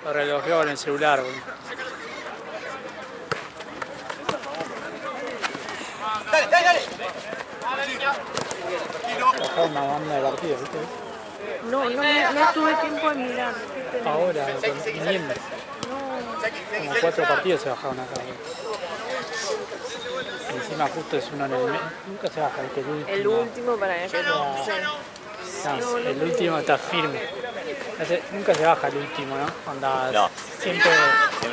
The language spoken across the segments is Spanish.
Lo relojeo en el celular, boludo. Dale. Acá una banda de partidos, ¿viste? No tuve tiempo de mirar. Ahora, viniendo. Como 4 partidos se bajaron acá, boludo. Y encima justo es uno en el medio. Nunca se baja, ¿viste? El último para que no sé. No, el último está firme. Nunca se baja el último, ¿no? Onda, No. Siempre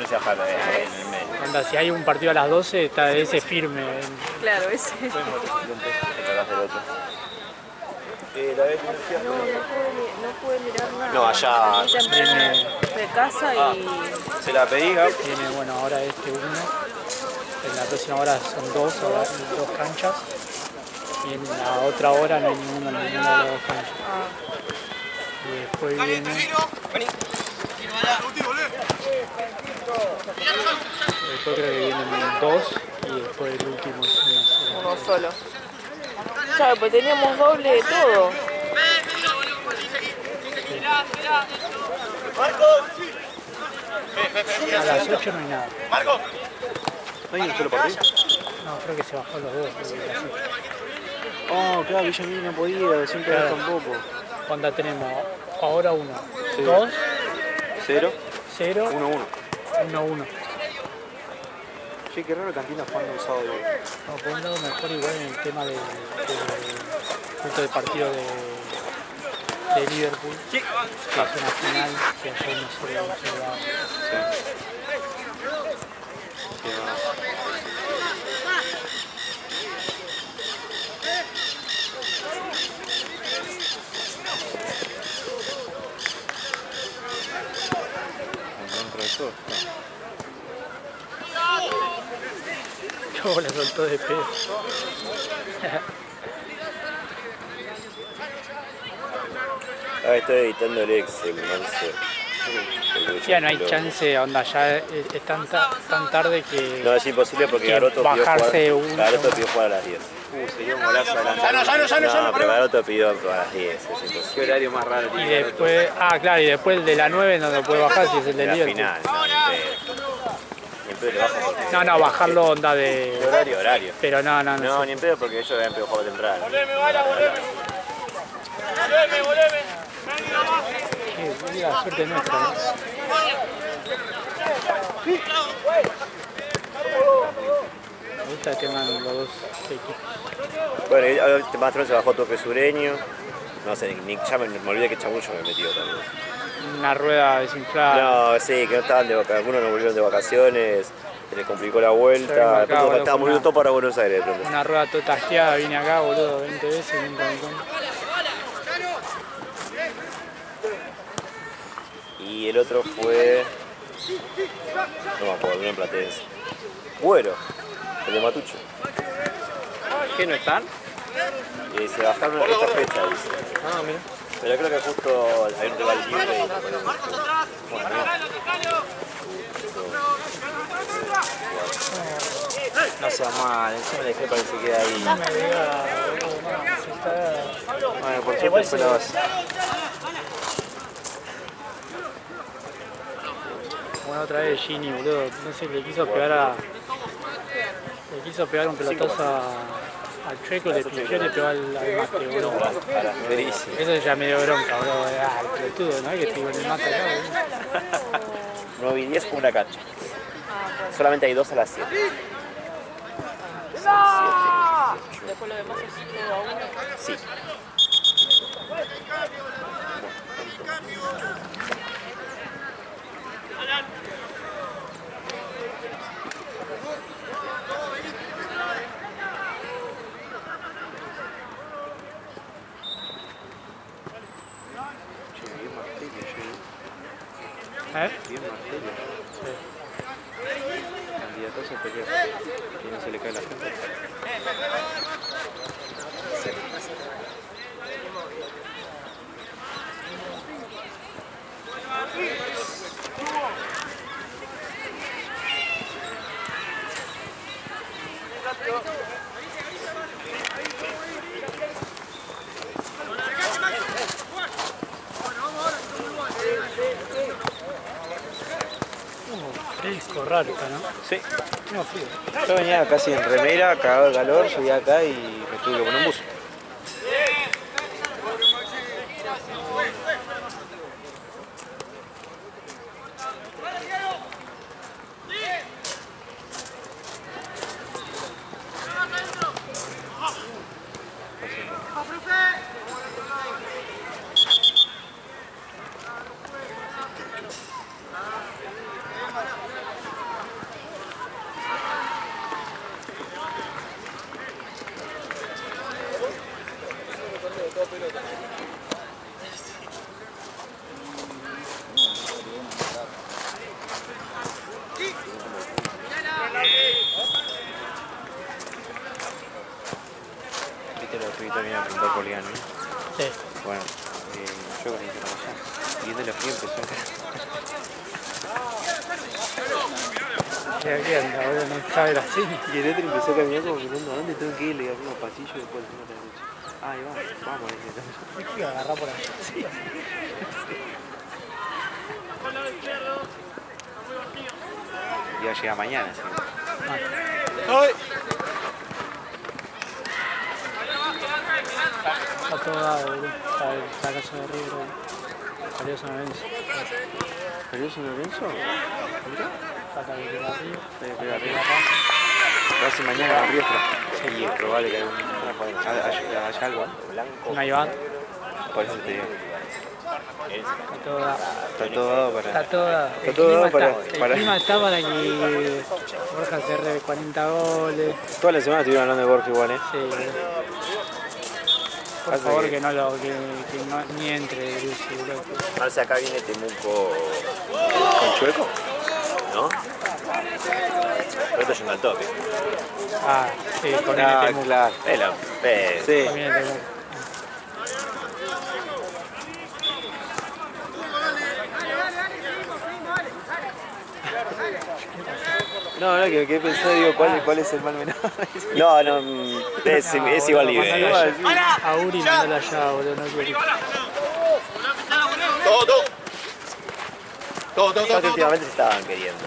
se baja en el medio. Onda, si hay un partido a las 12, está ese firme. Claro, ese. No pude mirar nada. No, allá. De casa y... Se la pedí, Gab. Tiene, bueno, ahora uno. En la próxima hora son dos canchas. Y en la otra hora no hay ninguna de las dos canchas. Y después viene... Después creo que vienen dos y después el último es uno solo. Claro, pues teníamos doble de todo. A las 8 no hay nada. ¿No hay un solo partido? No, creo que se bajó los dos. Oh, claro, Villamil no podía, siempre Claro. tampoco. Onda tenemos ahora 1, Sí. 2, 0, 0, 1, 1. 1, 1. Sí, qué raro Cantina jugando un sábado. No, por un lado mejor igual en el tema del punto de partido de Liverpool, Sí. que es una final que ayer no se daba. Cómo la soltó de pedo. Ah, estoy editando el Excel, no sé. Ya no hay chance, onda, ya es tan tarde que... No, es imposible porque que Garoto bajarse un pidió jugar a las 10. Sería un golazo adelantado. No, pero Garoto pidió a las 10, es imposible. ¿Qué horario más raro Y después, claro, y después el de la 9 no lo puede bajar si es el de la Liverpool. final? No, ni en pedo le bajo porque... No, bajarlo onda de... Horario. Pero no. No, ni en pedo porque ellos habían pedido juego temprano. Sí, la suerte nuestra, ¿no? Me gusta que tengan los dos equipos. Bueno, y más se bajó Toque Sureño. No sé, ya me olvidé que Chamullo me metió también. Una rueda desinflada. No, sí, que no estaban de vacaciones, algunos no volvieron de vacaciones, se les complicó la vuelta, acá, después boludo, estaban volviendo todo para Buenos Aires. Una rueda toda tasqueada, vine acá, boludo, 20 veces y nunca me encontré. Y el otro fue... No me acuerdo, no en Platense. Güero, el de Matucho. ¿Qué no están? Y se bajaron esta fecha, dice. Ah, mira. Pero creo que justo hay un rival libre y... Bueno, no sea mal, encima la dejé para que se quede ahí. Bueno, por suerte fue la base. Bueno, otra vez Gini, boludo. No sé, le quiso pegar un pelotazo al Chueco, le pifió y le pegó al mate, boludo. Eso ya me dio bronca, boludo. El pelotudo, ¿no? Que pegó en el mate acá, boludo. 9 y 10 con una cancha. Solamente hay 2 a las 7. Después lo demás es todo a uno. Sí. Bien Martelio. Sí. Candidatazo a pelear. Que no se le cae la gente. fresco, raro está, ¿no? Sí. No, frío. Yo venía casi en remera, cagado de calor, llegué acá y me tuve que poner un bus. Viste los pibitos vienen a preguntar por Liano, ¿no? Sí. Bueno, yo con para allá. Siguiendo la fría empezó a ¿Qué anda, boludo? No cabe la cine. y el otro empezó a caminar como mirando a dónde tengo que ir, le agarré unos pasillos y después tengo la derecha. Ahí vamos, le dije. Me quiero agarrar por ahí. Sí. Iba a llegar mañana, sí. Está todo dado, boludo. Está la casa de River, salió San Lorenzo. ¿Salió San Lorenzo? Falta que quede arriba. Pega arriba. Racing mañana con Riestra. Sí, es probable que haya algo, blanco. No hay bar. Por eso te digo. Está todo dado. Está todo dado para... Está todo dado. Está todo dado para... El clima está para que Borja cerre 40 goles. Toda la semana estuvieron hablando de Borja igual, ¿eh? Sí, boludo. Por Pasa favor, que- que no ni entre Lucy, boludo. Marce, acá viene Temuco con Chueco, ¿no? Pero esto yendo al toque. Ah, sí, con el Temuco. claro. Sí. También el Temuco. No, que me quedé pensando, digo, ¿cuál es el mal menor? No, es igual Boludo, nivel. mandalo allá. A Uri mandalo allá, boludo, no quiero. Creo que últimamente se estaban queriendo.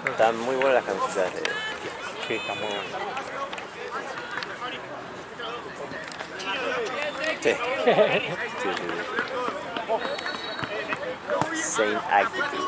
Están muy buenas las camisetas. Sí, está muy bueno. Sí. Saint Actitude.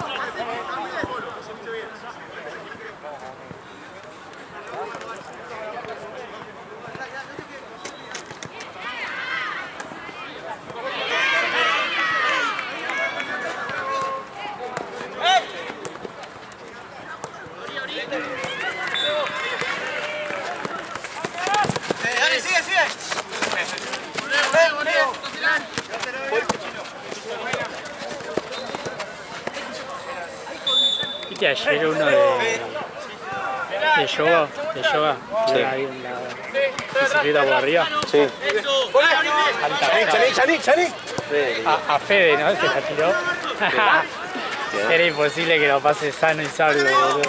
Viste ayer uno de yoga, Sí. ahí en la bicicleta por arriba. Sí. A Fede, ¿no? Se la tiró. Era imposible que lo pase sano y salvo, boludo.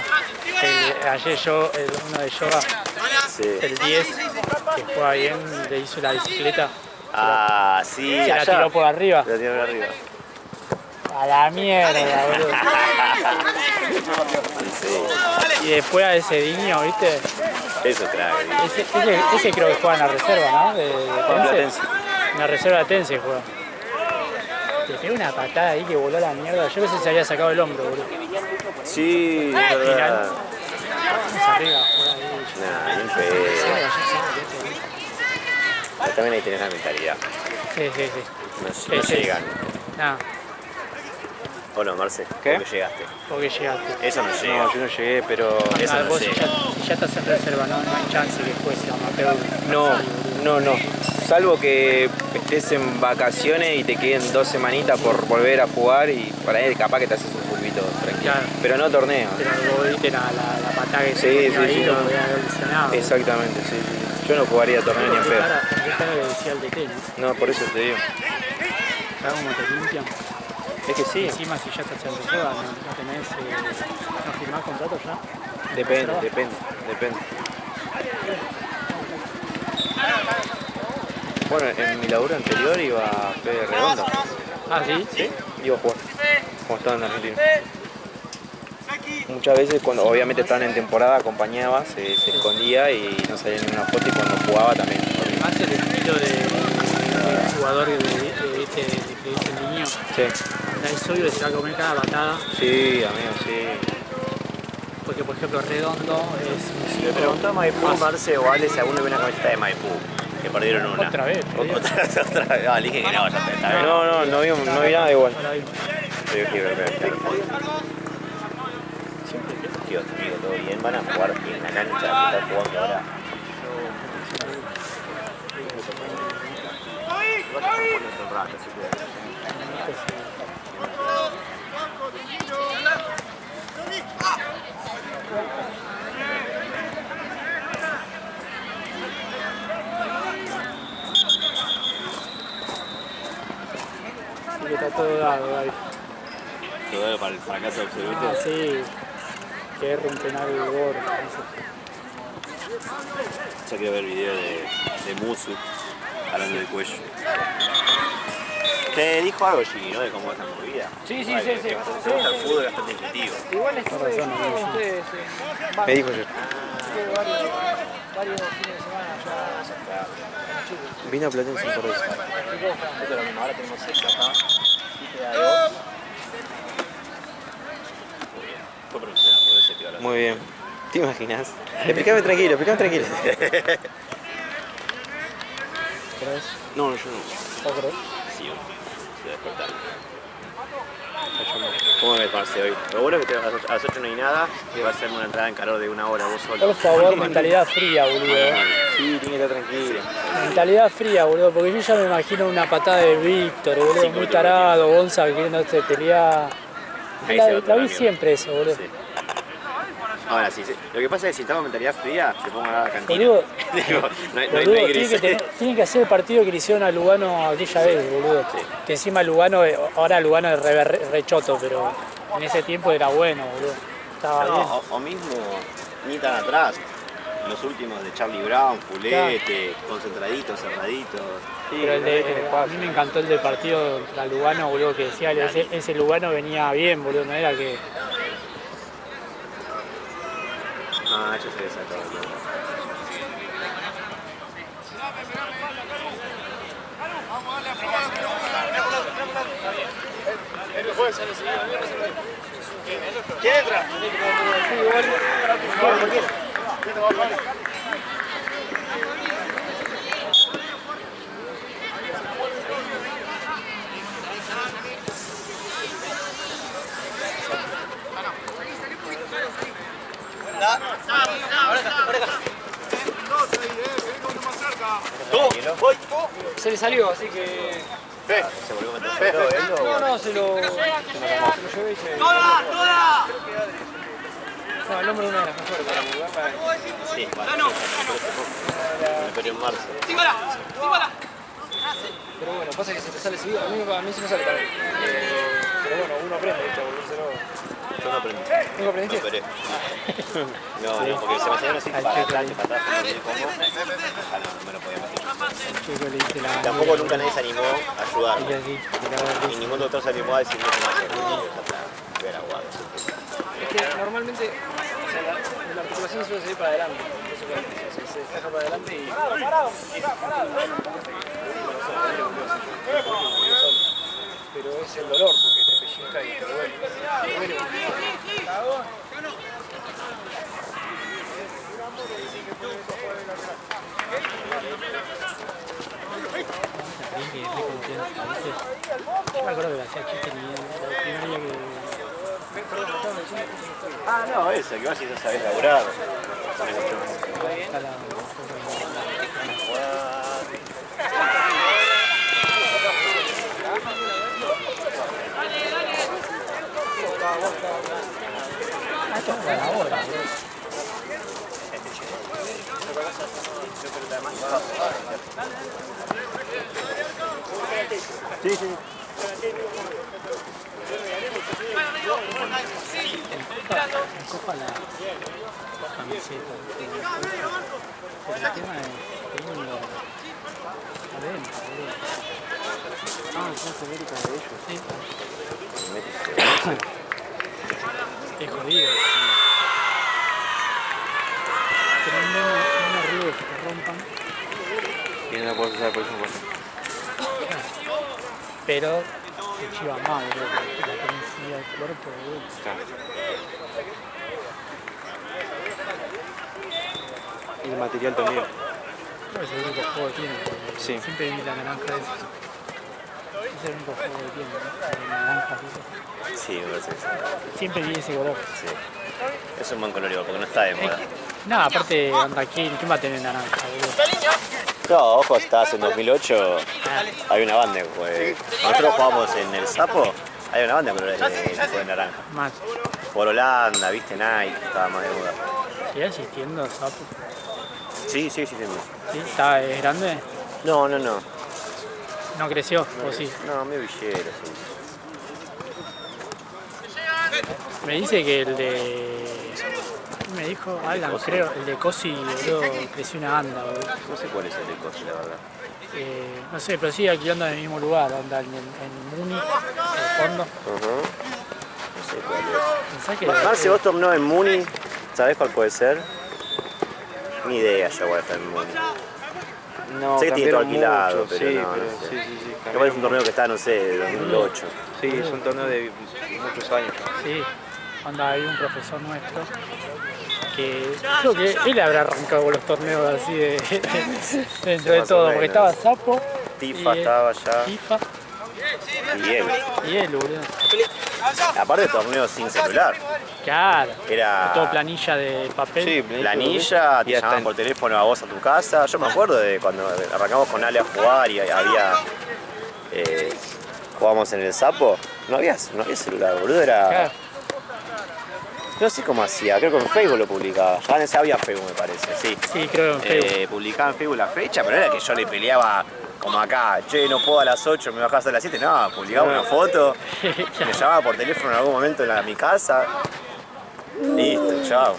Ayer uno de yoga, Sí. el 10, que juega bien, le hizo la bicicleta. Ah, sí, Se la allá. tiró por arriba. La tiró por arriba. A la mierda, boludo. Sí. Y después a ese niño, ¿viste? Eso, crack. Ese creo que juega en la reserva, ¿no? De Platense. Tense. En la reserva Tense juega. Le pegó una patada ahí que voló a la mierda. Yo pensé que se había sacado el hombro, boludo. Sí, Al es final. verdad. Vamos arriba, juega ahí. Nah, bien feo. Pero también ahí tenés la mentalidad. Sí. No Sí. llegan. Nada, ¿O no, Marce? ¿Qué? ¿Por qué llegaste? porque llegaste. Eso no llega. No, yo no llegué, pero... Eso no Vos llega. si ya estás en reserva, no hay chance que fuese amateur. No. Salvo que estés en vacaciones y te queden 2 semanitas por volver a jugar y por ahí capaz que te haces un poquito tranquilo. Claro. Pero no torneo. Pero vos viste la patada que Sí, se sí, ahí, sí, lo no. voy a haber lesionado. Exactamente, sí. Yo no jugaría torneo ni en pedo. ¿Con qué cara le decía el DT, no? No, por eso te digo. ¿Sabes cómo te limpian? Es que sí, Encima si ya estás en reserva, no tenés, no firmás contrato ya. depende. Bueno, en mi laburo anterior iba a Fede Redonda. Ah, ¿sí? ¿Sí? Iba a jugar. Como estaba en Argentina. Muchas veces, cuando obviamente estaban en temporada, acompañaba, se escondía y no salía en una foto, y cuando jugaba también. Más el estilo de jugador que dice el niño. Sí. Es obvio que se va a comer cada patada. Sí, amigo, sí. Porque, por ejemplo, Redondo es un Le preguntó a Maipú, Marce o Ale si alguno ve una camiseta de Maipú. Que perdieron una. Otra vez. Otra vez. No, le dije que no, ya está bien. No vi nada igual. Ahora mismo. Pero yo quiero ver, claro. Tío, todo bien. Van a jugar en la cancha que están jugando ahora. Que está todo dado, David. Todo para el fracaso absoluto. Ah, sí. Que es un penal gordo. Ya quiero ver el video de Musu hablando del cuello. Te dijo algo, Gigi, ¿no? De cómo es la movida. Sí. El fútbol es bastante intuitivo. Igual estuve con ustedes Me dijo yo. varios fines de semana ya. Vino a Platense un par de veces. Esto es lo mismo, ahora tenemos 6 acá, 7 a 2. Muy bien. Fue profesional, por eso te iba a Muy bien. ¿Te imaginas? Explícame tranquilo. ¿Crees? No, yo no. ¿Vos crees? Sí, voy a despertar. ¿Cómo me parece hoy? Lo bueno es que a las 8 no hay nada y va a ser una entrada en calor de 1 hora vos solo. Por favor, mentalidad fría, boludo. Sí, tiene que estar tranquilo. Mentalidad fría, boludo, porque yo ya me imagino una patada de Víctor, boludo, muy tarado, Gonza queriendo pelear. Ahí se La nota vi la siempre eso, boludo. Sí. Ahora sí, lo que pasa es que si estamos en mentalidad fría, se pongan a la cantina. Boludo, Digo, no hay boludo, gris. tienen que hacer el partido que le hicieron a Lugano aquella vez, boludo. Sí. Que encima Lugano, ahora Lugano es rechoto, pero en ese tiempo era bueno, boludo. Estaba bien. No, o mismo, ni tan atrás. Los últimos de Charlie Brown, Fulete, concentraditos, cerraditos. Pero a mí me encantó el del partido contra Lugano, boludo, que decía, ese Lugano venía bien, boludo, no era que... Ah, yo sé exactamente. ¿Quién entra? Se le salió, así que. Se volvió a meter. No, se lo llevé y se. No, el nombre de una de las mejores para jugar. Sí, bueno. Me peleó en marzo. Pero bueno, pasa que se te sale seguido. A mí se me sale también. Pero bueno, uno aprende, ¿viste? A volvérselo. Yo no aprendí. ¿Nunca aprendiste? No operé. No, porque se me salieron así para adelante, para atrás, no sé cómo. No me lo podía meter. Chico, le hice la... Tampoco nunca nadie se animó a ayudarme. Y así, Y ningún doctor se animó a decirme cómo hacerlo. Ya está, ver aguado. Es que normalmente o sea, la articulación suele salir para adelante. Eso que se destaca para adelante y. Pero es el dolor porque te pellizca y te duele. Yo me acuerdo que la hacía chiste el primer día que... Ah, no, esa, que vas si no sabés laburar. Está la... Esto es para ahora, bro. Sí, sí. Me copa la camiseta. El tema es lindo adentro, boludo. Ah, son genéricas de ellos. Sí, Métese. es jodido. Pero no ruido que te rompan. Y no la puedes usar por eso. Pero te chiva más, boludo. La tensión del cuerpo, boludo. Claro. Y el material también. Creo que es el único juego que tiene. Porque Sí. siempre viene la naranja de esos. Es el único juego que tiene, ¿no? De naranjas y eso. Sí, me parece que sí. Siempre viene ese color. Sí. Es un buen color igual, porque no está de moda. No, aparte, anda, ¿quién va a tener naranja, boludo? No, ojo, estás en 2008. Hay una banda, pues. Nosotros jugamos en el Sapo. Hay una banda de colores de tipo de naranja. Más. Por Holanda, viste, Nike, estaba más de moda. ¿Sigue existiendo Sapo? Sí, sí, sí, sí. ¿Sí? ¿Está grande? No, no, no. ¿No creció? ¿O sí? No, medio villero, sí. Me dice que el de... Me dijo Alan, creo, el de Cosi, boludo, creció una banda, boludo. No sé cuál es el de Cosi, la verdad. No sé, pero sigue alquilando en el mismo lugar, anda en Muni, en el fondo. No sé cuál es. Pensá que... Marce Boston no en Muni. ¿Sabés cuál puede ser? Ni idea ya voy a estar en Muni. No, Sé que tiene todo cambiaron alquilado, mucho, pero sí, no, pero no sé. sí. Igual es un torneo que está, no sé, de 2008. Sí, es un torneo de muchos años. Sí, onda, hay un profesor nuestro que creo que él habrá arrancado con los torneos así de dentro de Más o todo, porque menos. estaba Sapo, Tifa y estaba ya. Tifa Y él. y él, boludo. Aparte de torneos sin celular. Claro, Era todo planilla de papel. Sí, planilla, te y hasta llamaban por teléfono a vos a tu casa. Yo me acuerdo de cuando arrancamos con Ale a jugar y había. Jugábamos en el Sapo. No había celular, boludo. Era. Claro. No sé cómo hacía, creo que en Facebook lo publicaba. Ya en ese había Facebook, me parece, sí. Sí, creo en Facebook. Publicaba en Facebook la fecha, pero no era que yo le peleaba como acá, che, no puedo a las 8, me bajás a las 7. No, publicaba una foto, me llamaba por teléfono en algún momento en mi casa. Listo, chao.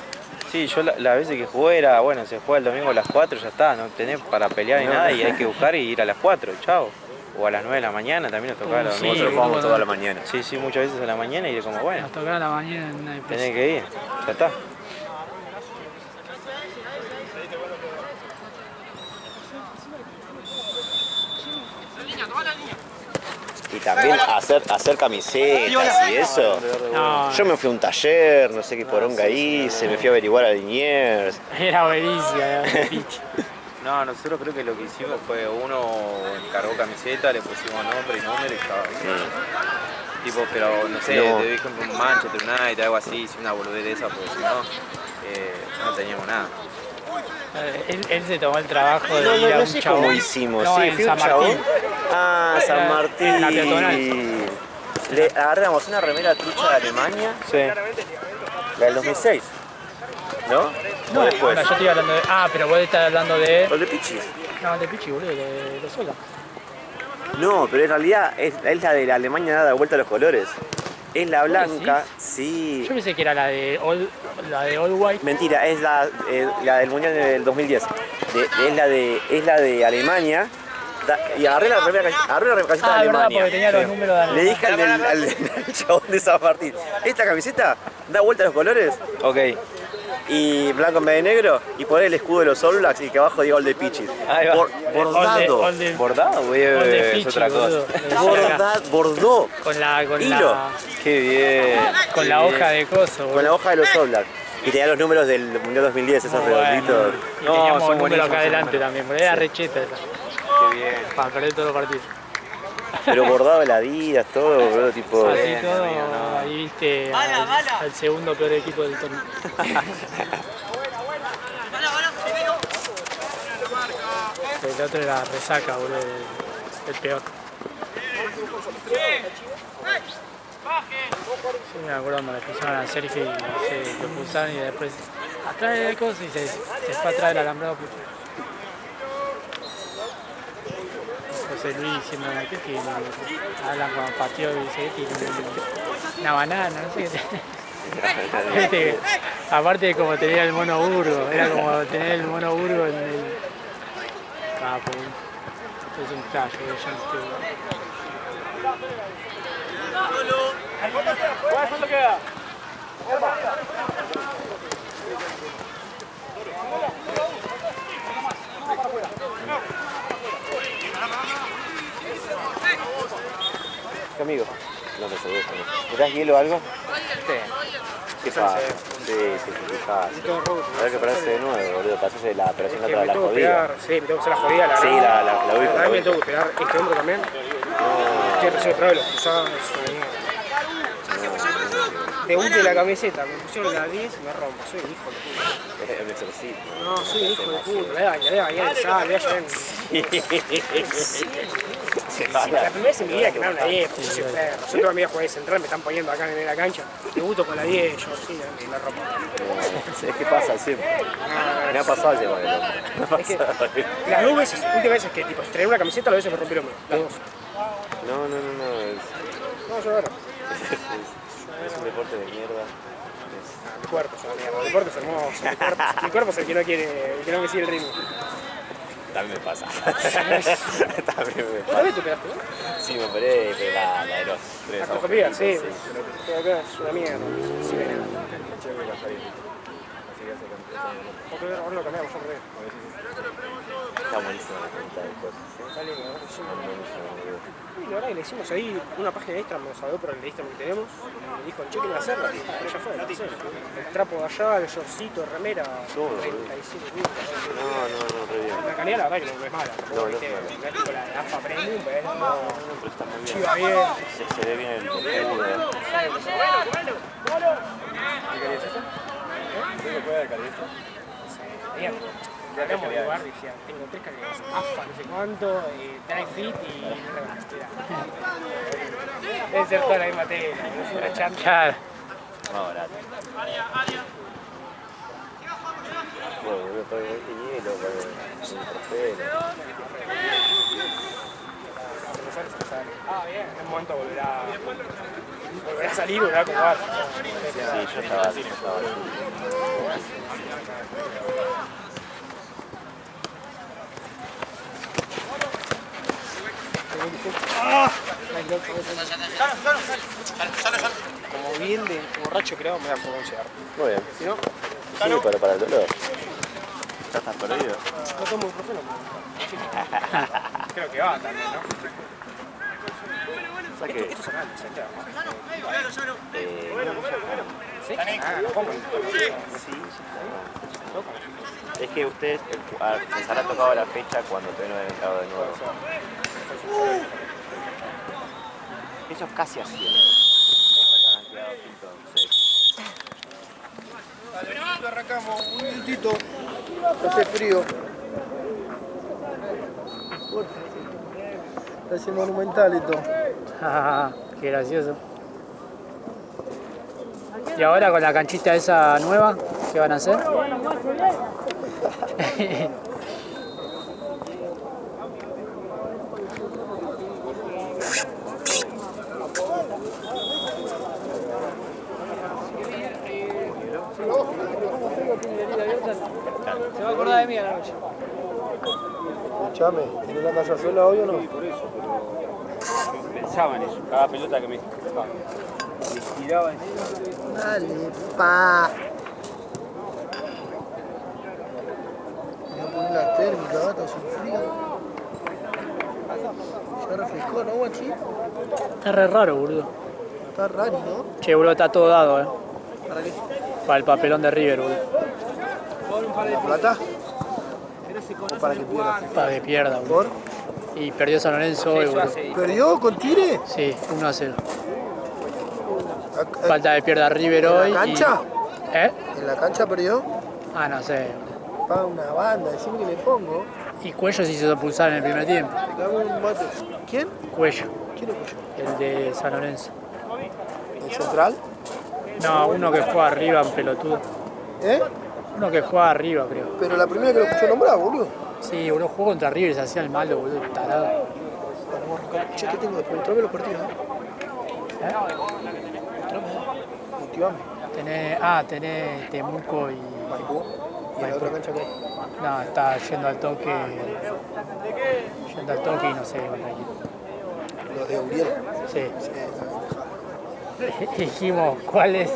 Sí, yo las veces que jugué era, bueno, se juega el domingo a las 4, ya está, no tenés para pelear ni nada y hay que buscar y ir a las 4, chao. O a las 9 de la mañana también nos tocaba los Sí, Nosotros domingos. jugábamos boludo. toda la mañana. Sí, sí, muchas veces a la mañana y era como, bueno, Nos tocaba la mañana en una empresa. tenés que ir, ya está. Y también hacer camisetas y eso. No, Yo me fui a un taller, no sé qué poronga hice, me fui a averiguar a Liniers. era buenísima, de pitch. No, nosotros creo que lo que hicimos fue uno encargó camiseta, le pusimos nombre y número y estaba. Tipo, pero no sé, No. de ejemplo un Manchester United, algo así, hice una boludez de esa, porque si no, no teníamos nada. Él se tomó el trabajo de No, ir a no un sé chabón. cómo hicimos, No, sí, en fui a San un chabón. Martín. Ah, San Era- Martín. en la peatonal. Le agarramos una remera trucha de Alemania, Sí. la del 2006. ¿No? No, O después. yo estoy hablando de... Ah, pero vos estás hablando de... ¿O el de Pichis? No, de Pichi, boludo, de los Sola. No, pero en realidad es la de la Alemania dada vuelta a los colores. Es la blanca, sí. Yo pensé que era la de All White. Mentira, es la del Mundial del 2010. Es la de Alemania. Y agarré la remera camiseta de Ah, verdad, Alemania. porque tenía los números de Le dije al chabón de San Martín, esta camiseta da vuelta a los colores Ok. y blanco en vez de negro y poner el escudo de los All Blacks y que abajo diga All de Pichis. Ahí va. Bordado. All de ¿Bordado? Güey, All de es Pichi, otra boludo. cosa. Bordó Con la Hilo. Qué bien. con qué la bien. hoja de coso, con boludo. la hoja de los All Blacks. Y tenía los números del Mundial 2010, esos Muy bueno. redonditos. Y No, teníamos son el número acá buenísimos, adelante son también, porque era Sí. recheta esa. Qué bien. Para perder todos los partidos. Pero bordado de la vida, todo, bro, tipo. Así bien, todo, amigo, no. ahí viste al segundo peor equipo del torneo. El otro era resaca, boludo, el peor. Sí, me acuerdo cuando le pusieron al Sergio y se lo pulsaron y después atrás de cosas y se fue atrás del alambrado. Puto. José Luis diciendo, ¿qué tiene? Hablan con partido y dice, ¿qué tiene? Una banana, no sé qué tiene. Viste, aparte de como tenía el mono Burgo, era como tener el mono Burgo en el capo. Es un flash, yo ¿Cuánto queda? ¿Qué amigo? No te sabía. ¿Me das hielo o algo? Sí. ¿Qué pasa? Sí, fijás. A ver que parece de nuevo, boludo. Pasaste la operación otra de la jodida. Sí, me tengo que hacer la jodida, la Sí, verdad. la ubico. A mí me tengo que operar este hombro también. Estoy recién operado de los cruzados. Debut de la camiseta, me pusieron la 10 y me rompo. Soy un hijo de puta. Es un exorcismo. No, soy un hijo de puta. Le voy a bañar el sal, le voy a llevar la primera vez en mi vida que me dan una 10, pues yo soy perro. Yo toda mi vida jugué de central, me están poniendo acá en la cancha. Debuto con la 10, yo sí, y me rompo. Es que pasa siempre. Me ha pasado ese con el hombre. Me ha Es que pasado. las dos veces, últimas veces que tipo estrené una camiseta, las veces me rompí el hombro. Las dos. No. No, yo ahora. Es un deporte de mierda. Mi cuerpo es una mierda. El deporte es hermoso. Mi cuerpo es el que no quiere, el que no me sigue el ritmo. También me pasa. También me ¿Vos pasa. también te operaste, no? Sí, me operé, pero la de los tres La cojopía, sí. agujeritos, Pero acá es una mierda. Sí, ven. Porque ahora lo cambiamos, yo creo. Está buenísima la cuenta de cosas. Está lindo, ¿no? Sí. Está buenísima, boludo. Y la verdad que le hicimos ahí una página extra, me saludó por el extra que tenemos. Y me dijo, che, ¿qué me va a hacer? Pero ya fue, no sé. El trapo de allá, el shortcito, remera, Todo, 35 minutos. No, re bien. La calidad la verdad que no es mala. No es ¿viste? mala. No es tipo la de AFA Premium, pero Pero está muy bien. chiva bien. Se ve bien el escudo. Bien. Cambiamos de lugar, decía, tengo 3 calidades. AFA, no sé cuánto, Dry Fit y debe ser toda la misma tela, es una chanta. Claro. Más barato. Bueno, boludo, todo este hielo, con el trofeo. Ah, bien. En un momento volverá a salir, volverá a acomodarse. Sí, yo estaba así. Como bien de borracho creo, me voy a poner un cigarro. Muy bien. Si no, Sí, pero para el dolor. ¿Ya estás perdido? no tomo ibuprofeno. Creo que va también, ¿no? O sea que... Esto es acá, ¿sí? no, ¿Sí? Ah, lo pongo. es que ustedes les habrá tocado la fecha cuando todavía no habían entrado de nuevo. Ellos casi hacían. Habrán quedado quinto, sexto. Arrancamos un minutito, hace frío. Parece monumental y todo. Qué gracioso. ¿Y ahora con la canchita esa nueva, qué van a hacer? Se va a acordar de mí a la noche. Escuchame, ¿tenés la casa sola hoy o no? Pensaba en eso. Cada pelota que me tiraba Dale, pa. Voy a poner la térmica, gato, sin frío. Ya refrescó, ¿no, guachi? Está re raro, boludo. Está raro, ¿no? Che, boludo, está todo dado, ¿Para qué? para el papelón de River, boludo. ¿Por plata? ¿O para que pierda? Para que pierda, boludo. ¿Por? Y perdió San Lorenzo hoy, boludo. ¿Perdió con Tire? Sí, 1-0. ¿En Falta que pierda River hoy. la cancha? ¿Eh? la cancha perdió? Ah, no sé. Paga una banda, decime que le pongo. Y Cuello se hizo pulsar en el primer tiempo. Dame un mate. ¿Quién? Cuello, ¿Quién es Cuello? el de San Lorenzo. ¿El central? No, uno que juega arriba, un pelotudo. ¿Eh? Uno que juega arriba, creo. Pero la primera que lo escuché nombrar, boludo. Sí, uno jugó contra River y se hacía el malo, boludo, tarado. Vamos a arrancar. Che, ¿qué tengo después? Mostrame los partidos, ¿eh? Mostrame, motivame. Tenés Temuco y Maipú. ¿Y la otra cancha qué hay? No, está yendo al toque y no sé contra quién. Los de Uriel. Sí. Sí. Dijimos, ¿cuál es?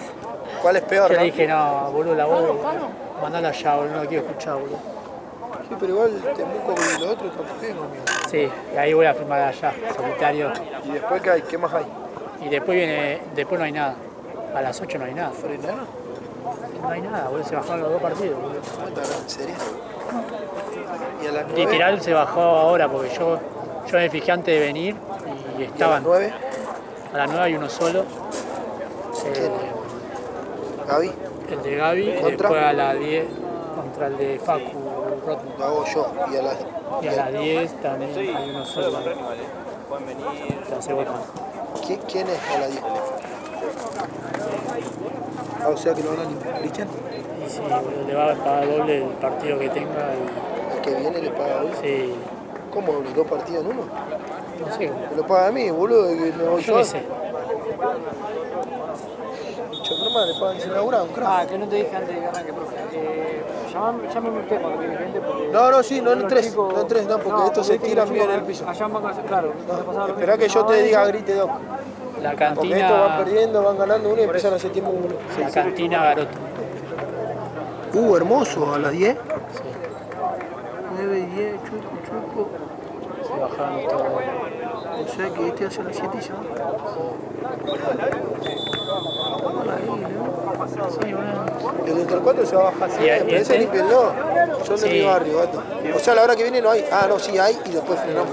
¿Cuál es peor, Yo no? le dije, no, boludo, la voz, mandala allá, boludo, no la quiero escuchar, boludo. Sí, pero igual Temuco y lo otro tampoco es conmigo. Sí, y ahí voy a firmar allá, solitario. ¿Y después qué hay? ¿Qué más hay? Y después no hay nada. A las 8 no hay nada. ¿Frenano? No hay nada, boludo, se bajaron los 2 partidos, boludo. ¿En serio? ¿Y a las 9? Literal se bajó ahora porque yo me fijé antes de venir y ¿Y a las estaban. 9? A las 9 hay uno solo. Gaby. El de Gaby, y ¿Contra? después a las 10 contra el de Facu Rotman. Lo hago yo. Y a las 10 también hay uno solo. Pueden venir. Entonces, bueno, ¿Quién es a las 10? Ah, o sea que lo van a limpiar. ¿Cristian? y sí, boludo, le va a pagar doble el partido que tenga. El que viene le paga hoy. Sí, ¿Cómo? ¿Los 2 partidos en uno? no sé, Me lo paga a mí, boludo, que me voy yo qué sé. Normal, le pagan sin laburar, un crack. Que no te dije antes de que arranque, profe. Llámame usted cuando viene gente porque... No, sí, no entres, no entres, no, porque estos se tiran bien en el piso. Allá van a hacer, claro. Esperá que yo te diga grite doc. La Porque estos van cantina... perdiendo, van ganando uno y empiezan a hacer tiempo uno. La cantina Garoto. Hermoso, a las 10. Sí, 9 y 10, chuco. se bajaron todos. O sea que este hace las 7 y se va. Sí, bueno. El del 4 se va a bajar ¿Y siempre, ese este? limpienlo. Son de Sí. mi barrio, gato. O sea, a la hora que viene no hay. Ah, no, sí hay y después frenamos.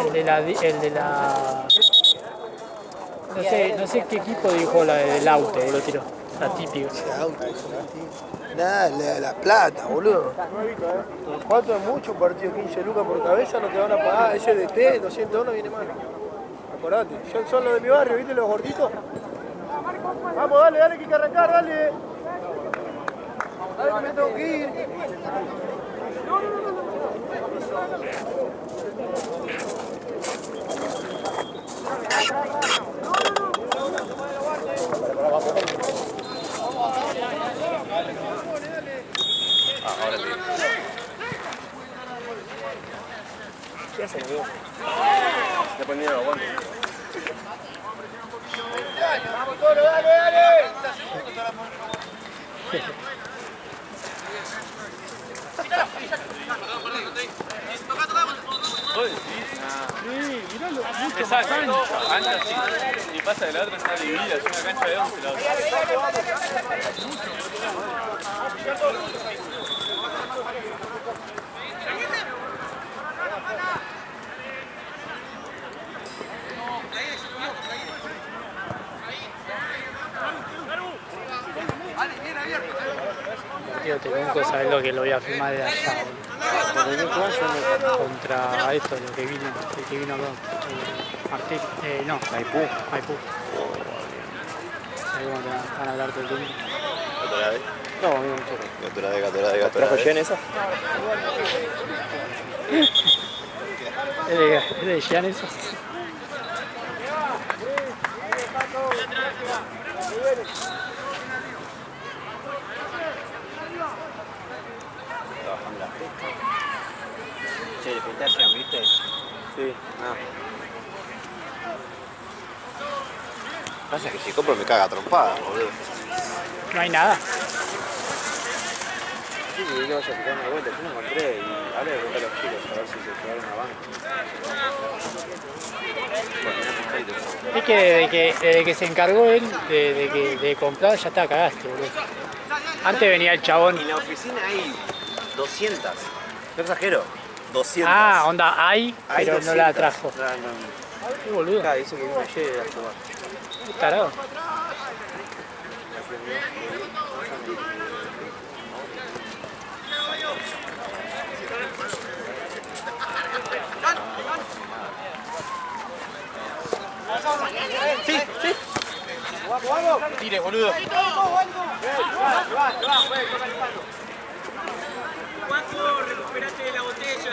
El de la... No sé qué equipo dijo la del auto, lo tiró. La típica. Ese auto, nada, la plata, boludo. 4 es mucho, partido 15 lucas por cabeza, no te van a pagar. Ese de T, 201 viene mal. Acordate, son los de mi barrio, ¿viste los gorditos? Vamos, dale, que hay que arrancar, dale. Dale que me tengo que ir. Ahora sí. ¿Qué hacen, amigo? Ya poniendo los guantes. Vamos, Toro, dale. Esa cancha, si pasa de la otra está dividida, es una cancha de 11 la otra. Tío, Temuco, ¿sabes lo que lo voy a firmar de allá? Contra esto, el que vino acá. Martín, no. Maipú. Ahí van a hablar todo el tiempo. Gatorade. No, amigo, mucho. Gatorade. ¿Trajo Jen esa? ¿Es de Jean eso? Che, le pinté a Jean, ¿viste? Sí, no. Pasa que si compro me caga trompada, boludo. No hay nada. Sí, que vaya a fijar una vuelta. Yo no encontré y ahora le pregunté a los chicos a ver si se llevaron una banca. Es que desde que se encargó él de comprar, ya está, cagaste, boludo. Antes venía el chabón. En la oficina hay 200. No exagero. 200. Ah, onda, hay, Hay pero 200. no la trajo. No, no. Qué boludo, Acá dice que vino ayer a jugar. qué tarado. Tire, boludo. Juanjo, recuperate de la botella.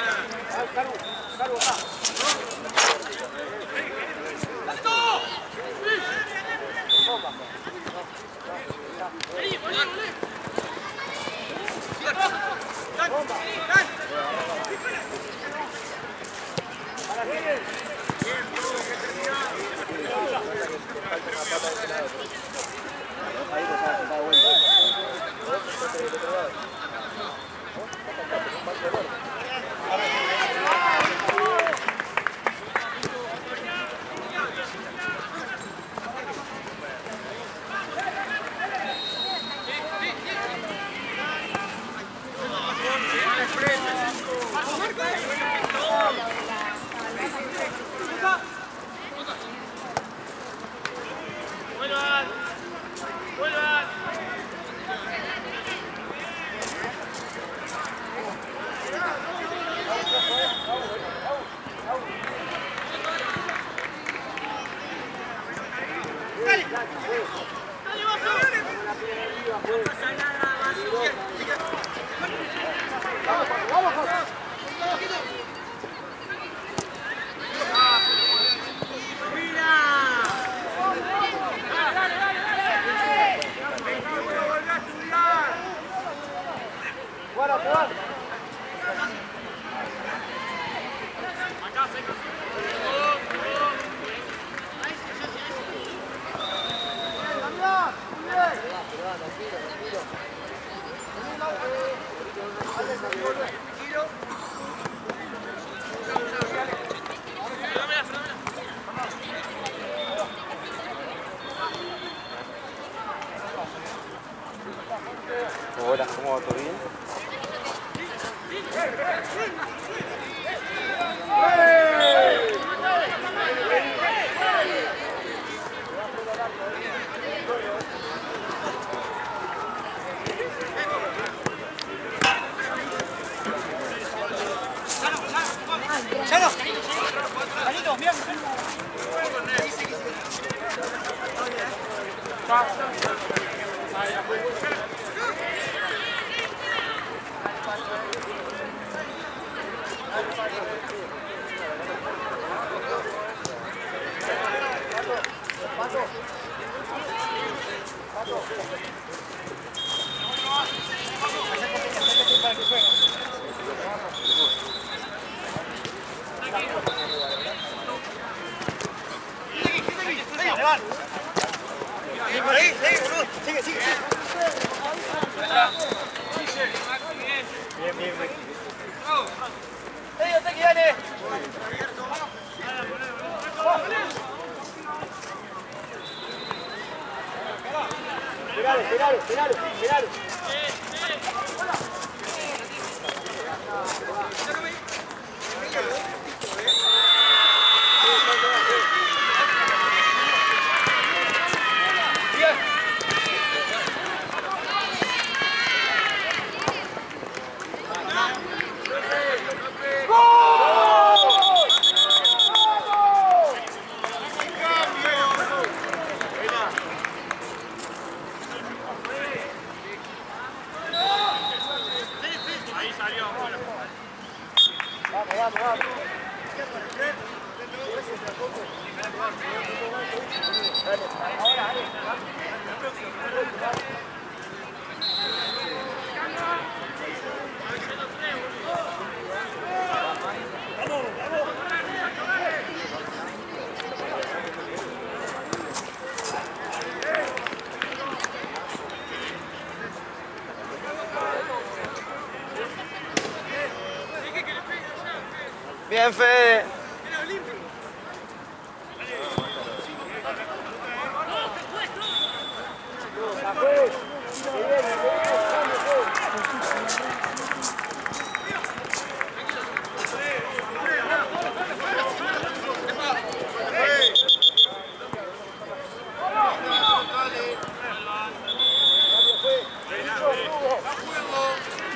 Bien, Fede.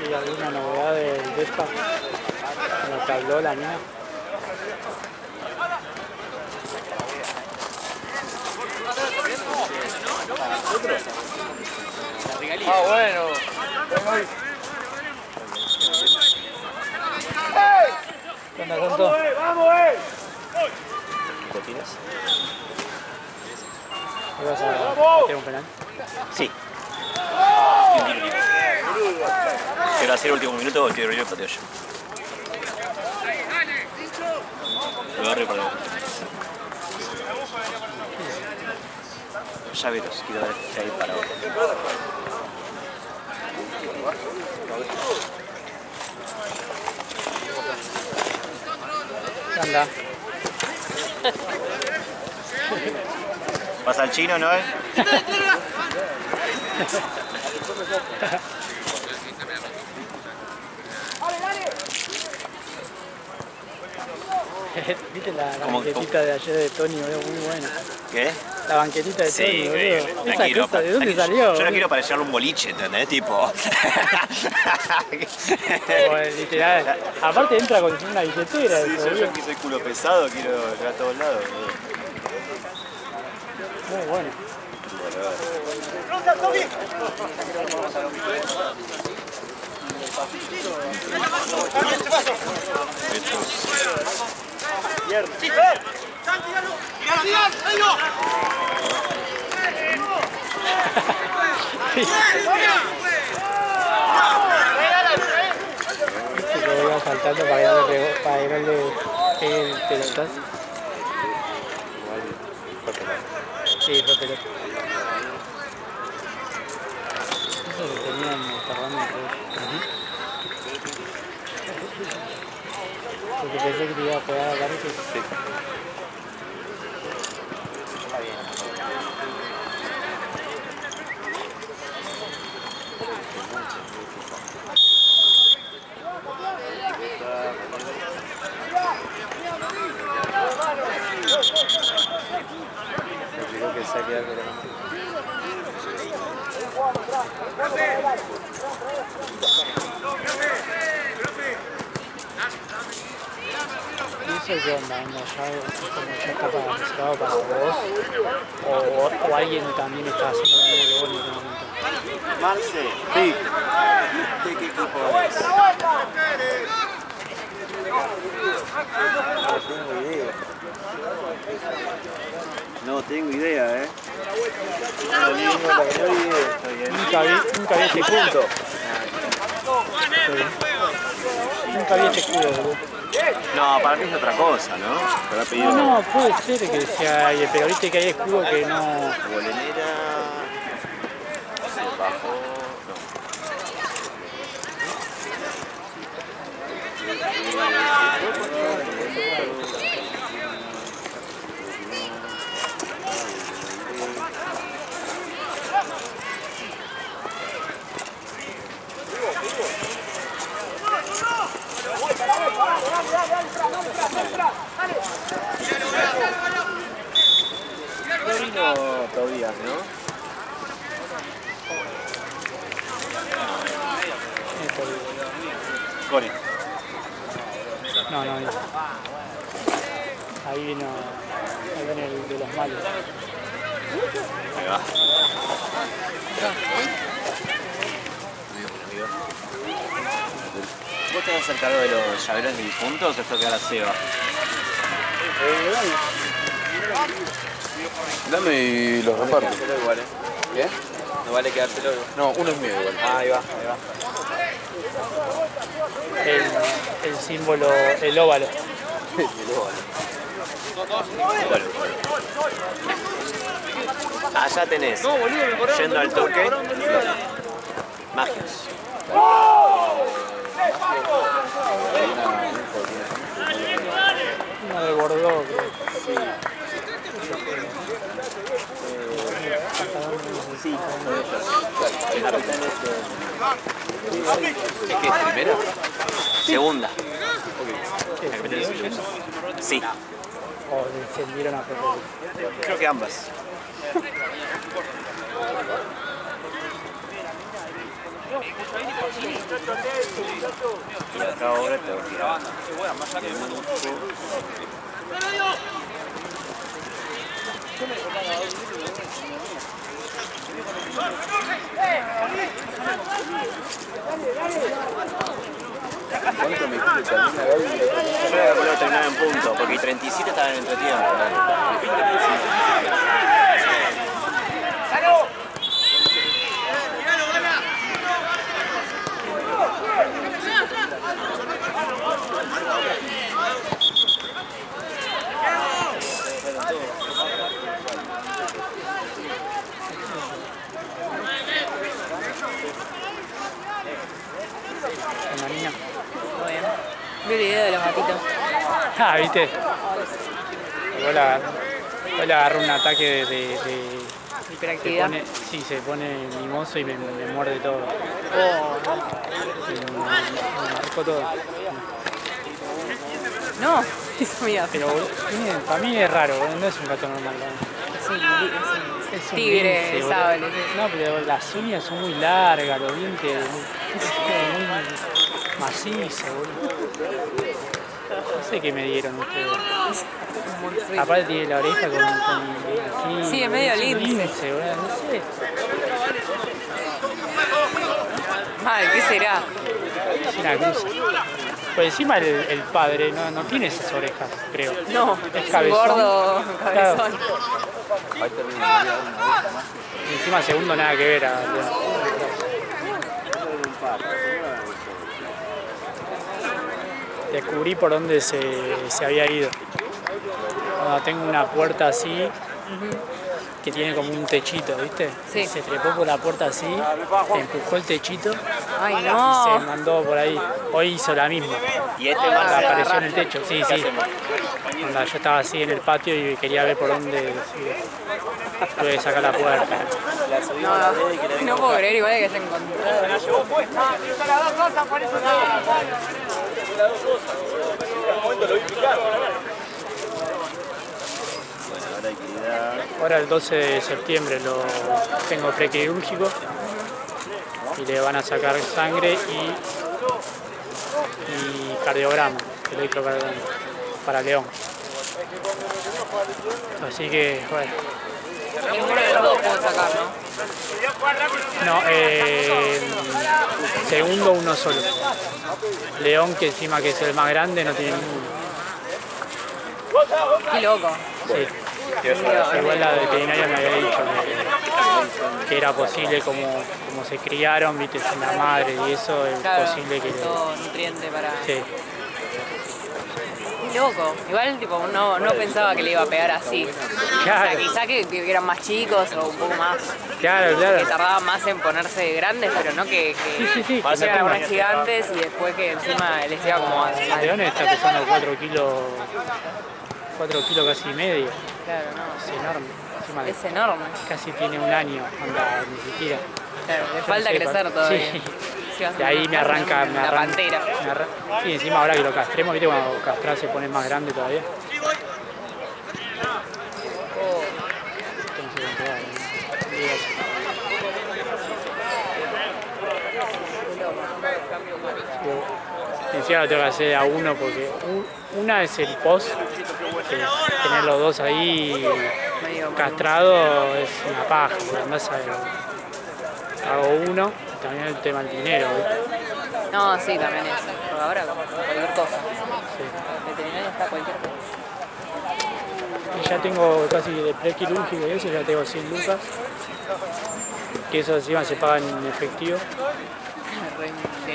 ¿Y alguna novedad del Vespa? Lo que habló la niña. Ah, bueno. ¿Qué onda, Tonto? ¿Te tiras? ¿Ibas a meter un penal? Sí. Y un tiro libre. Quiero hacer el último minuto, el tiro libre pateo yo. Lo agarré para adelante. Llaveros, quiero ver qué hay para abajo. ¿Qué onda? ¿Pasa el chino, no? ¿Viste la ¿Cómo? banquetita de ayer de Tony, boludo? Muy buena. ¿Qué? La banquetita de Sí, Tony, increíble. boludo. La Esa quiero, cosa, ¿de dónde la quiero. salió? Yo boludo? no quiero parecerle un boliche, ¿entendés? Tipo. Bueno, literal. Aparte entra con una billetera. Sí, eso, boludo. yo que soy culo pesado, quiero llegar a todos lados. Muy bueno. Viste que iba saltando para que no le pegue el pelotazo. Sí, fue pelota. Eso lo tenían en el Parlamento. Porque pensé que te iba a pegar a Carlos. Sí. Creo que saque algo de eso qué onda? ¿Ya está reservado para vos? ¿O alguien también está haciendo lo mismo que vos en este momento? Marce, sí. ¿De qué equipo es? No tengo idea, Nunca vi este escudo. Nunca vi este escudo, boludo. No, para mí es otra cosa, ¿no? Pero ha pedido No, puede ser que sea, pero viste que hay escudos que no... bolenera. Se bajó. No vino todavía, ¿no? Cori. No. Ahí viene el de los malos. Ahí va. ¿Vos te vas a hacer cargo de los llaveros de difuntos o esto queda la Seba? Dame y los reparto. Quedárselo igual, ¿Qué? No vale quedárselo. No, uno es mío igual. Ah, ahí va. El símbolo, el óvalo. Bueno. Allá tenés, yendo al toque, magios. Uno de Bordeaux, creo. Sí, ¿Es que es primera? segunda. Sí, O le encendieron a propósito. creo que ambas. Y acá ahora tengo que ir a ¿Cuánto me dijiste que termina Gaby? Yo había calculado terminar en punto, porque 37 estaba en entretiempo. Manina. Bueno, vi el video de los gatitos. Ah, ¿viste? Igual le agarró un ataque de Hiperactividad. se pone mimoso y me muerde todo. Oh, Me marcó todo. no, es mía. Pero para mí es raro, no es un gato normal. Es un Es un tigre, lince, boludo. sable. No, pero las uñas son muy largas, los dientes muy macizos, boludo. No sé qué me dieron ustedes. Aparte tiene la oreja con aquí. Sí, es medio un lince. boludo, no sé. Mal, ¿qué será? Es una cruz. Pues encima el padre no tiene esas orejas, creo. No, Es es un cabezón. gordo cabezón. Y encima segundo nada que ver. Descubrí por dónde se había ido. Cuando tengo una puerta así, que tiene como un techito, ¿viste? Sí. Se trepó por la puerta así, empujó el techito Ay, y se no. mandó por ahí. Hoy hizo la misma. Y este Cuando más apareció en el techo, sí. Cuando yo estaba así en el patio y quería ver por dónde pude sacar la puerta. No puedo creer igual que se encontrado. Ahora el 12 de septiembre lo tengo prequirúrgico y le van a sacar sangre y cardiograma, electrocardiograma. para León. Así que, bueno. Ninguno de los dos puedo sacar, ¿no? No, segundo uno solo. León, que encima que es el más grande, no tiene ninguno. Qué loco. Sí. Igual la veterinaria me había dicho que era posible como se criaron, viste, sin la madre y eso, es Claro, posible que... todo nutriente para... Sí. Qué loco. Igual tipo no pensaba que le iba a pegar así. Claro. O sea, quizá que eran más chicos o un poco más. Claro, Que claro. tardaban más en ponerse grandes, pero no que Sí, que eran unas gigantes y después que encima les iba como a... León está pesando 4 kilos casi y medio. Claro, no. Es enorme. Encima Es enorme. casi tiene un año, anda, ni siquiera. Claro, le Yo falta no sé, crecer todavía. Sí. Sí, va a ser De ahí me una arranca, pantera. Sí, encima ahora que lo castremos, viste, cuando castrar se pone más grande todavía. Oh, Esto no sé cuánto va, ¿no? Y encima lo tengo que hacer a uno porque una es el post, que tener los dos ahí medio castrados es una paja, porque andás hago uno, y también el tema del dinero, ¿viste? No, sí, también eso. Porque ahora como cualquier cosa. Sí. El veterinario está cualquier cosa. Y ya tengo casi de prequirúrgico y eso, ya tengo 100 lucas, que eso encima se paga en efectivo.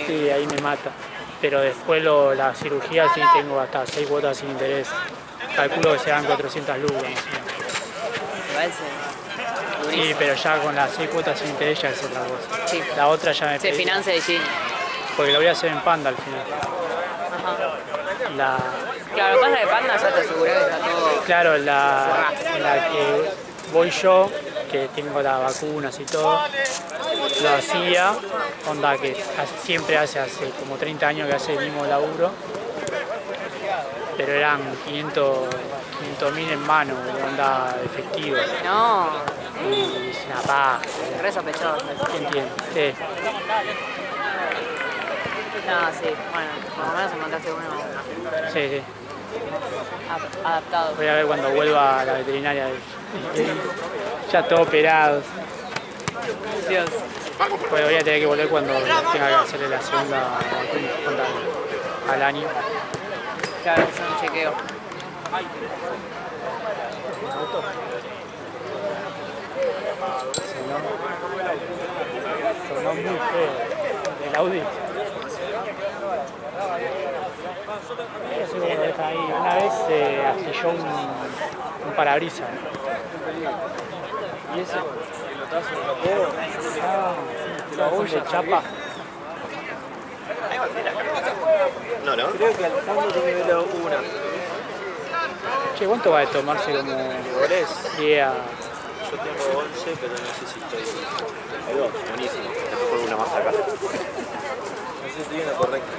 Sí, ahí me mata. Pero después la cirugía sí tengo hasta 6 cuotas sin interés. Calculo que sean 400 lucas. ¿No? Igual Sí, pero ya con las 6 cuotas sin interés ya es otra cosa. Sí. La otra ya me se pedí, financia distinto. porque lo voy a hacer en Panda al final. Ajá. La, Claro, lo que pasa de Panda ya te aseguré que está todo... claro, la que voy yo, que tengo las vacunas y todo, lo hacía, onda que siempre hace como 30 años que hace el mismo laburo, pero eran 500.000 en mano, onda efectivo, No, y es una paja. re sospechoso. ¿Quién entiende? Sí. No, sí, bueno, por lo menos encontraste uno Sí, sí. adaptado. Voy a ver cuando vuelva a la veterinaria. Ya todo operados. Dios. Pues voy a tener que volver cuando tenga que hacerle la segunda vacuna al año. Claro, es un chequeo. Sonó muy feo. El Audi. No sé cómo lo deja ahí. Una vez astilló un parabrisas. ¿Y ese? La olla chapa. No, ¿no? Creo que Alejandro tiene velo una. Che, ¿cuánto va de tomarse como ¿Goles? 10 a... Yo tengo 11, pero no sé si estoy. Hay dos, buenísimo. Después una más acá. No sé si estoy en lo correcto.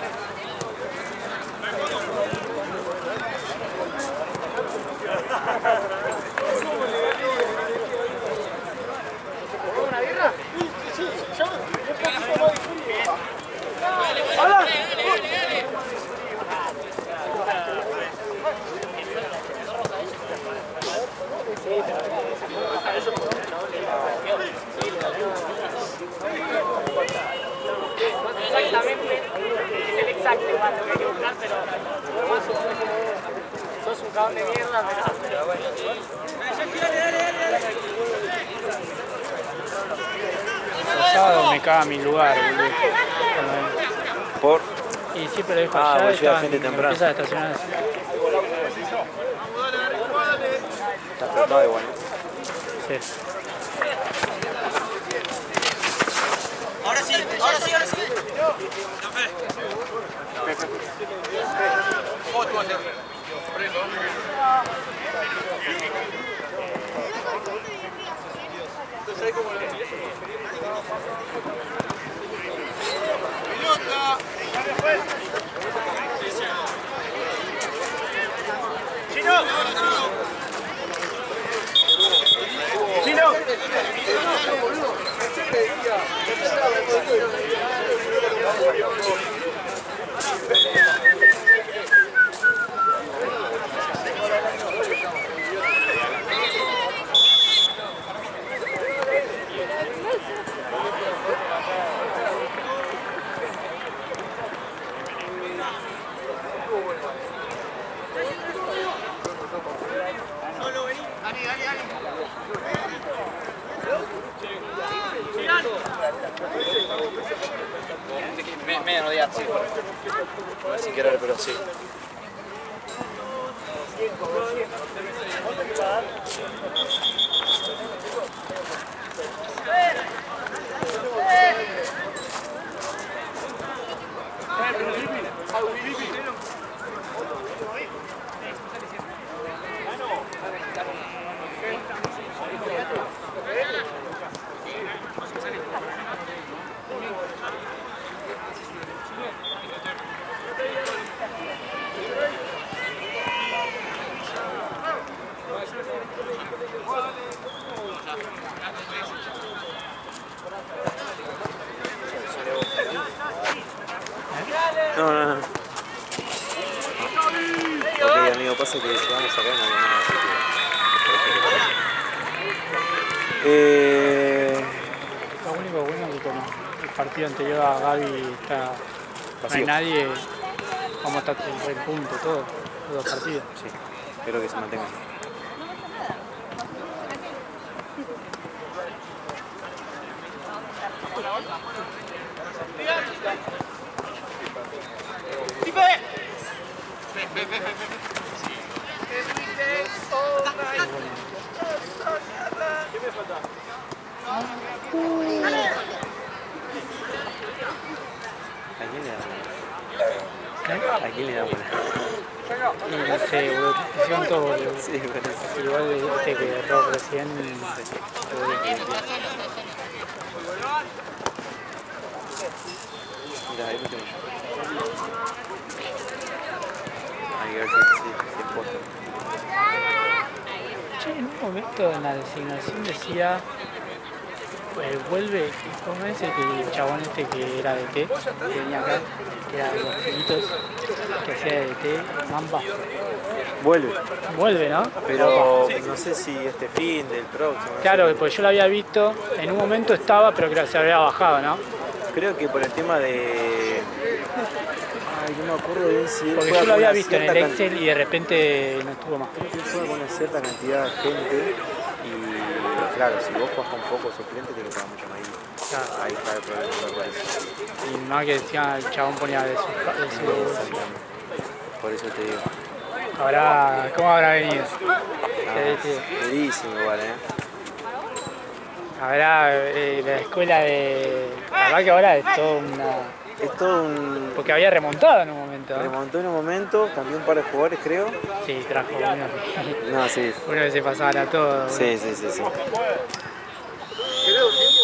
Exactamente, es el exacto igual, lo que hay que buscar, pero sos un cabrón de mierda, pero bueno. Los sábados me caga mi lugar, boludo. Por... Y siempre lo dejo Ah, allá, vos llegas y gente temprano. empieza a estacionar así. Está apretado igual. Sí. Ahora sí, ahora sí, ahora sí. Menos días, sí. No sé si quiero ver, pero sí. No. Ok, amigo, pasa que si vamos acá no hay nada, así que... Lo único bueno es que como el partido anterior a Gaby está, no hay Vacío. nadie, vamos a estar en punto todos los dos partidos. Sí, espero que se mantenga así. ¿A quién le da buena? Y no sé, boludo, hicieron todo, boludo. Sí, parece. Igual este que erró recién, Mira, ahí lo tengo yo. Hay que ver si es posta. Che, en un momento en la designación decía vuelve, ¿cómo es el chabón este que era de T? Que venía acá, que era de los chiquitos, que hacía de T, Mamba. Vuelve, ¿no? Pero no sé si este fin del próximo. Claro, pues yo lo había visto, en un momento estaba, pero creo que se había bajado, ¿no? Creo que por el tema de... Ay, no me acuerdo bien si... Porque yo lo había visto en el Excel y de repente no estuvo más. Creo que fue con una cierta cantidad de gente y claro, si vos jugás con poco suplente te queda mucho más ahí. Claro. Ahí está el problema, me parece. Y no que decía el chabón ponía de su Exactamente. Por eso te digo. Ahora, ¿cómo habrá venido? Durísimo igual, Habrá la escuela de... La verdad que ahora es todo una... Es todo un... Porque había remontado en un momento, ¿no? Remontó en un momento, cambió un par de jugadores creo. Sí, trajo uno No, sí. que se pasaban a todo. Sí. Creo siempre